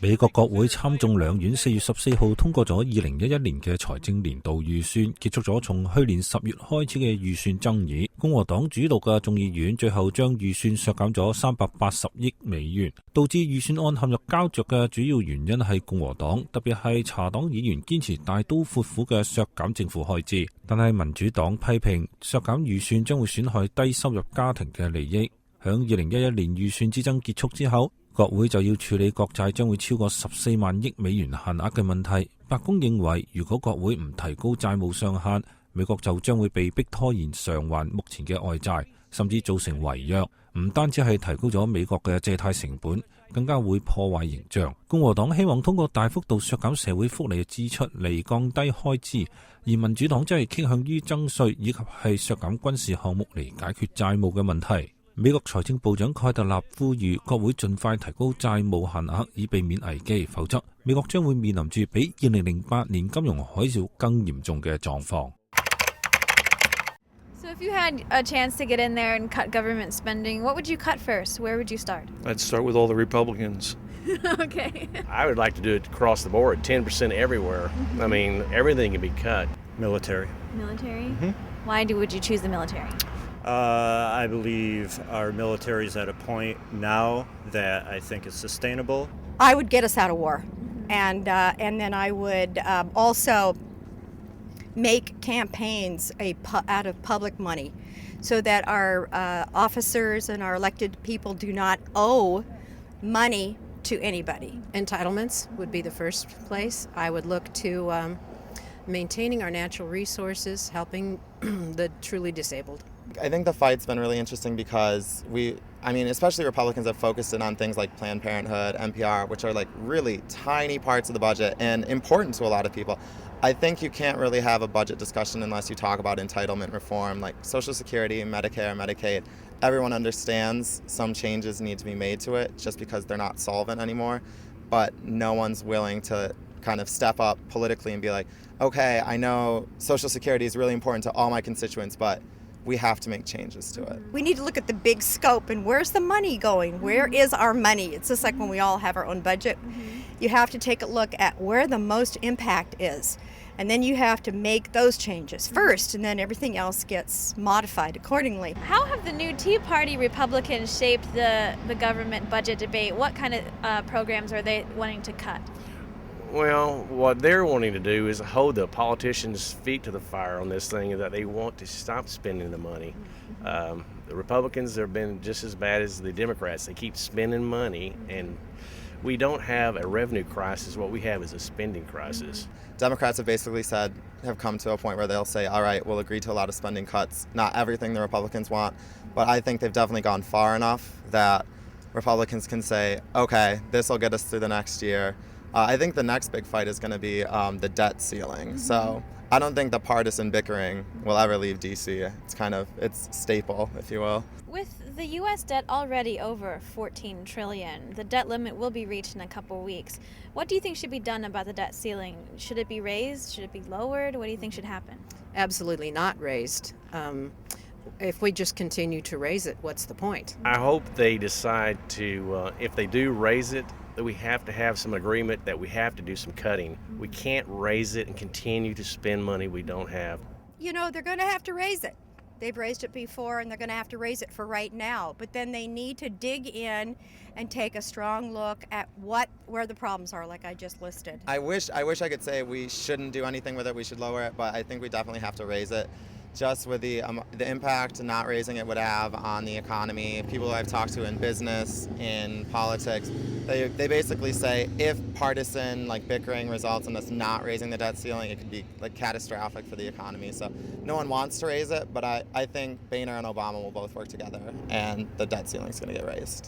美國國會參眾兩院4月14號通過咗2011年嘅財政年度預算，結束咗從去年10月開始嘅預算爭議。共和黨主導嘅眾議院最後將預算削減咗380億美元，導致預算案陷入膠着嘅主要原因係共和黨，特別係茶黨議員堅持大刀闊斧嘅削減政府開支。但係民主黨批評削減預算將會損害低收入家庭嘅利益。響2011年預算之爭結束之後，國會就要處理國債將會超過14萬億美元限額嘅問題。白宮認為，如果國會唔提高債務上限，美國就將會被迫拖延償還目前嘅外債，甚至造成違約。唔單止係提高咗美國嘅借貸成本，更加會破壞形象。共和黨希望通過大幅度削減社會福利嘅支出嚟降低開支，而民主黨則係傾向於增稅以及係削減軍事項目嚟解決債務嘅問題。美國財政部長蓋特納呼籲國會盡快提高債務限額，以避免危機，否則美國將會面臨住比2008年金融海嘯更嚴重嘅狀況。So if you had a chance to get in there and cut government spending, what would you cut first? Where would you start? I'd start with all the Republicans. Okay. I would like to do it across the board, 10% everywhere. I mean, everything can be cut. Military. Military? Why would you choose the military? I believe our military is at a point now that I think is sustainable. I would get us out of war, and then I would also make campaigns out of public money, so that our officers and our elected people do not owe money to anybody. Entitlements would be the first place. I would look to maintaining our natural resources, helping the truly disabled. I think the fight's been really interesting because especially Republicans have focused in on things like Planned Parenthood, NPR, which are like really tiny parts of the budget and important to a lot of people. I think you can't really have a budget discussion unless you talk about entitlement reform, like Social Security, Medicare, Medicaid. Everyone understands some changes need to be made to it just because they're not solvent anymore, but no one's willing to kind of step up politically and be like, okay, I know Social Security is really important to all my constituents, but we have to make changes to it. We need to look at the big scope and where's the money going? Where is our money? It's just like when we all have our own budget. You have to take a look at where the most impact is. And then you have to make those changes first, and then everything else gets modified accordingly. How have the new Tea Party Republicans shaped the government budget debate? What kind of programs are they wanting to cut? Well, what they're wanting to do is hold the politicians' feet to the fire on this thing, that they want to stop spending the money. The Republicans have been just as bad as the Democrats. They keep spending money, and we don't have a revenue crisis. What we have is a spending crisis. Democrats have come to a point where they'll say, all right, we'll agree to a lot of spending cuts, not everything the Republicans want, but I think they've definitely gone far enough that Republicans can say, okay, this will get us through the next year. I think the next big fight is going to be the debt ceiling. So I don't think the partisan bickering will ever leave D.C. It's staple, if you will. With the U.S. debt already over $14 trillion, the debt limit will be reached in a couple weeks. What do you think should be done about the debt ceiling? Should it be raised? Should it be lowered? What do you think should happen? Absolutely not raised. If we just continue to raise it, what's the point? I hope they decide to, if they do raise it, that we have to have some agreement that we have to do some cutting. We can't raise it and continue to spend money we don't have. You know, they're going to have to raise it. They've raised it before, and they're going to have to raise it for right now. But then they need to dig in and take a strong look at where the problems are, like I just listed. I wish I could say we shouldn't do anything with it, we should lower it, but I think we definitely have to raise it. Just with the impact not raising it would have on the economy. People who I've talked to in business, in politics, they basically say if partisan bickering results in us not raising the debt ceiling, it could be catastrophic for the economy. So no one wants to raise it, but I think Boehner and Obama will both work together, and the debt ceiling is going to get raised.